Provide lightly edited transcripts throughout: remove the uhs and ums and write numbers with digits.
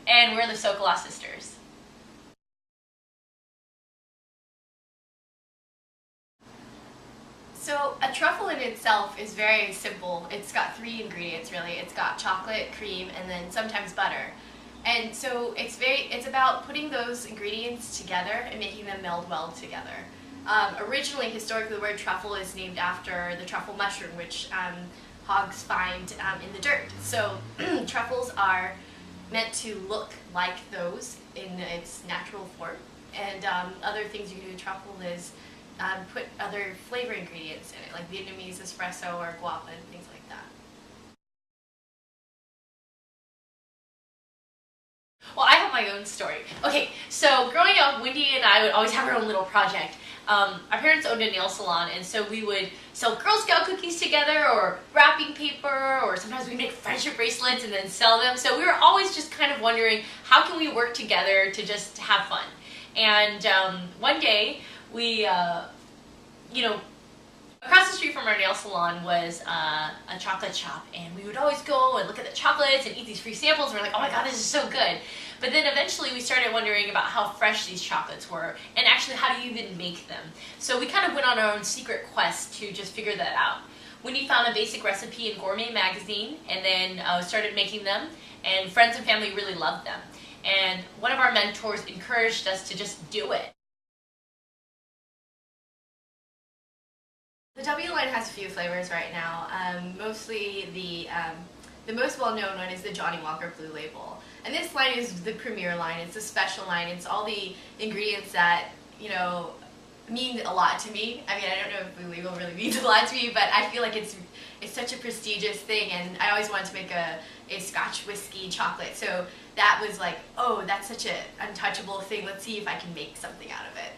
and we're the Sôcôla sisters. So a truffle in itself is very simple. It's got 3 ingredients really. It's got chocolate, cream, and then sometimes butter. And so it's about putting those ingredients together and making them meld well together. Originally, historically, the word truffle is named after the truffle mushroom, which hogs find in the dirt. So truffles are meant to look like those in its natural form. And other things you can do with truffle is put other flavor ingredients in it, like Vietnamese espresso or guava and things like that. Well, I have my own story. Okay, so growing up, Wendy and I would always have our own little project. Our parents owned a nail salon, and so we would sell Girl Scout cookies together, or wrapping paper, or sometimes we'd make friendship bracelets and then sell them. So we were always just kind of wondering, how can we work together to just have fun? And one day, we, across the street from our nail salon was a chocolate shop, and we would always go and look at the chocolates and eat these free samples, and we're like, oh my god, this is so good. But then eventually we started wondering about how fresh these chocolates were, and actually how do you even make them. So we kind of went on our own secret quest to just figure that out. Wendy found a basic recipe in Gourmet magazine, and then started making them, and friends and family really loved them. And one of our mentors encouraged us to just do it. The W line has a few flavors right now. Mostly the most well-known one is the Johnny Walker Blue Label. And this line is the premier line. It's a special line. It's all the ingredients that, mean a lot to me. I mean, I don't know if Blue Label really means a lot to me, but I feel like it's such a prestigious thing, and I always wanted to make a Scotch whiskey chocolate. So that was like, oh, that's such an untouchable thing. Let's see if I can make something out of it.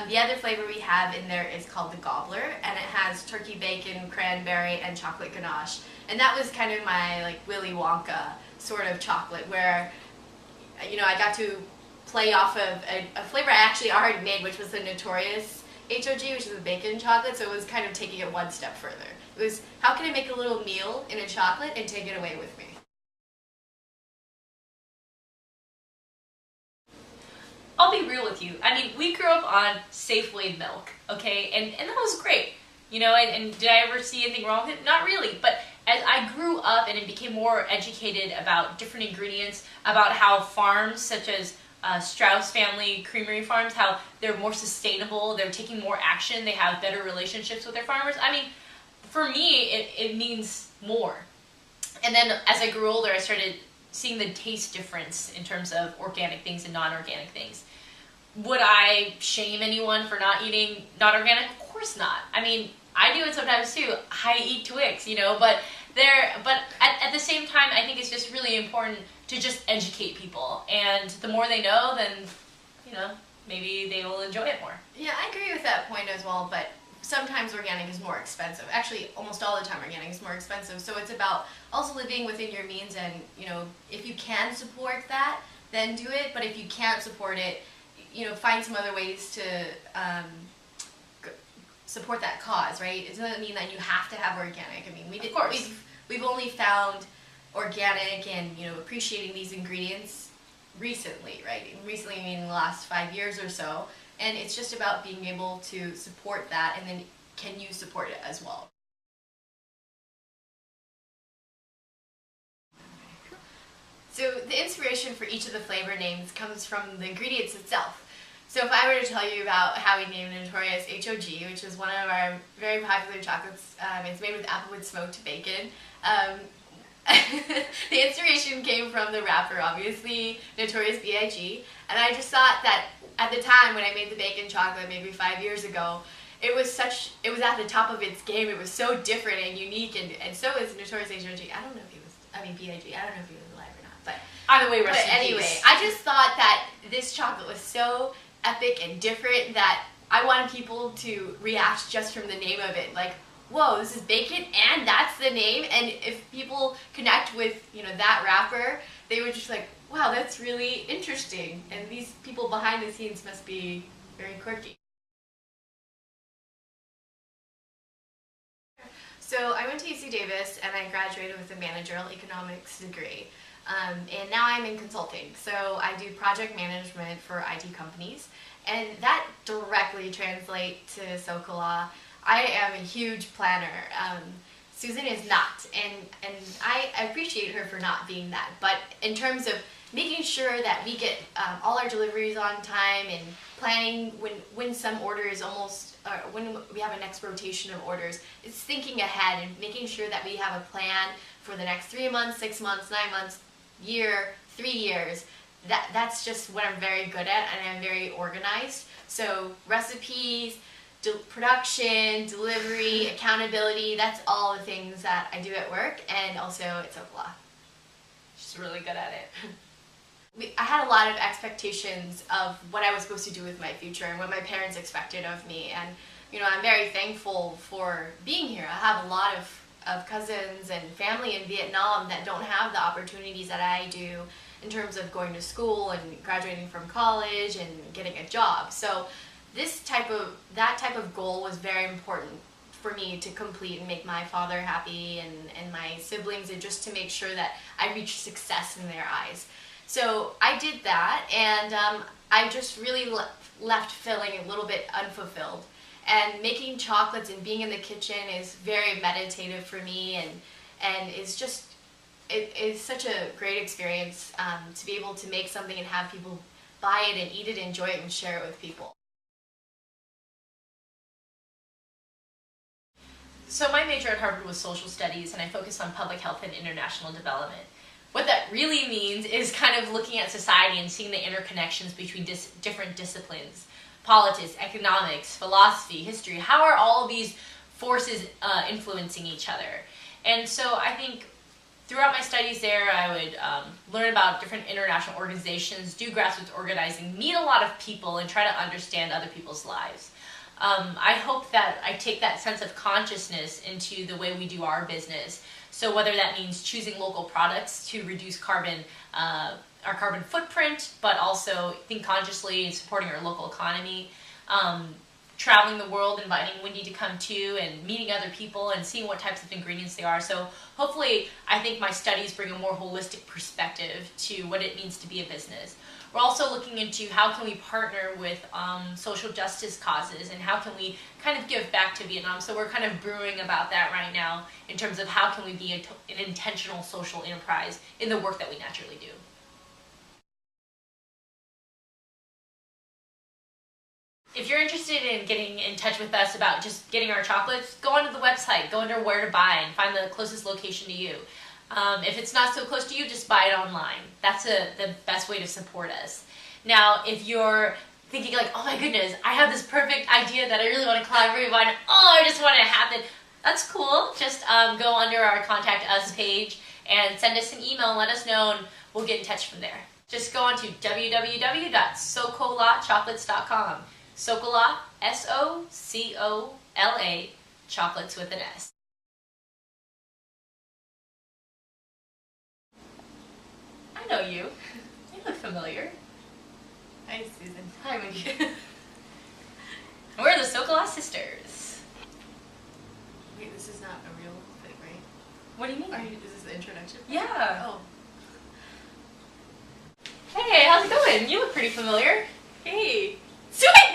The other flavor we have in there is called the Gobbler, and it has turkey bacon, cranberry, and chocolate ganache. And that was kind of my like Willy Wonka sort of chocolate, where I got to play off of a flavor I actually already made, which was the notorious HOG, which is the bacon chocolate. So it was kind of taking it one step further. It was, how can I make a little meal in a chocolate and take it away with me? I'll be real with you. I mean, we grew up on Safeway milk, okay? And that was great, and did I ever see anything wrong with it? Not really, but as I grew up and became more educated about different ingredients, about how farms such as Strauss family creamery farms, how they're more sustainable, they're taking more action, they have better relationships with their farmers. I mean, for me, it means more. And then as I grew older, I started seeing the taste difference in terms of organic things and non-organic things. Would I shame anyone for not eating non-organic? Of course not. I mean, I do it sometimes too. I eat Twix, but at the same time, I think it's just really important to just educate people. And the more they know, then, maybe they will enjoy it more. Yeah, I agree with that point as well, but sometimes organic is more expensive. Actually, almost all the time organic is more expensive. So it's about also living within your means, and if you can support that, then do it. But if you can't support it, find some other ways to support that cause, right? It doesn't mean that you have to have organic. I mean, Of course. We've only found organic and appreciating these ingredients recently, right? Recently, I mean, in the last 5 years or so. And it's just about being able to support that, and then can you support it as well? So the inspiration for each of the flavor names comes from the ingredients itself. So if I were to tell you about how we named the notorious HOG, which is one of our very popular chocolates, it's made with applewood smoked bacon. The inspiration came from the rapper, obviously, Notorious B.I.G. And I just thought that at the time when I made the bacon chocolate, maybe 5 years ago, it was at the top of its game. It was so different and unique, and so is Notorious H.O.G. I don't know if he was, B.I.G., I don't know if he was alive or not, but either way, rest in anyway, peace. I just thought that this chocolate was so epic and different that I wanted people to react just from the name of it, like, whoa, this is bacon and that's the name. And if people connect with that rapper, they were just like, wow, that's really interesting, and these people behind the scenes must be very quirky. So I went to UC Davis and I graduated with a managerial economics degree. and now I'm in consulting. So I do project management for IT companies, and that directly translates to Sôcôla. I am a huge planner. Susan is not, and I appreciate her for not being that. But in terms of making sure that we get all our deliveries on time and planning when some orders when we have a next rotation of orders, it's thinking ahead and making sure that we have a plan for the next 3 months, 6 months, 9 months, year, 3 years. That's just what I'm very good at, and I'm very organized. So recipes, production, delivery, accountability, that's all the things that I do at work, and also at Sôcôla. She's really good at it. I had a lot of expectations of what I was supposed to do with my future and what my parents expected of me, and I'm very thankful for being here. I have a lot of cousins and family in Vietnam that don't have the opportunities that I do in terms of going to school and graduating from college and getting a job. So that type of goal was very important for me to complete and make my father happy and my siblings, and just to make sure that I reached success in their eyes. So I did that, and I just really left feeling a little bit unfulfilled. And making chocolates and being in the kitchen is very meditative for me, and it's just, it is such a great experience to be able to make something and have people buy it and eat it, enjoy it, and share it with people. So my major at Harvard was social studies, and I focused on public health and international development. What that really means is kind of looking at society and seeing the interconnections between different disciplines. Politics, economics, philosophy, history. How are all of these forces influencing each other? And so I think throughout my studies there, I would learn about different international organizations, do grassroots organizing, meet a lot of people, and try to understand other people's lives. I hope that I take that sense of consciousness into the way we do our business. So whether that means choosing local products to reduce our carbon footprint, but also think consciously in supporting our local economy, traveling the world, inviting Wendy to come too, and meeting other people and seeing what types of ingredients they are. So hopefully, I think my studies bring a more holistic perspective to what it means to be a business. We're also looking into how can we partner with social justice causes, and how can we kind of give back to Vietnam. So we're kind of brewing about that right now in terms of how can we be an intentional social enterprise in the work that we naturally do. If you're interested in getting in touch with us about just getting our chocolates, go onto the website, go under where to buy, and find the closest location to you. If it's not so close to you, just buy it online. That's the best way to support us. Now, if you're thinking like, oh my goodness, I have this perfect idea that I really want to collaborate on, I just want it to happen, that's cool. Just go under our Contact Us page and send us an email and let us know, and we'll get in touch from there. Just go on to www.socolachocolates.com. Sôcôla, S-O-C-O-L-A, chocolates with an S. I know you. You look familiar. Hi, Susan. Hi, Wendy. We're the Socola sisters. Wait, this is not a real thing, right? What do you mean? Is this the introduction? Yeah. Oh. Hey, how's it going? You look pretty familiar. Hey. Sweet!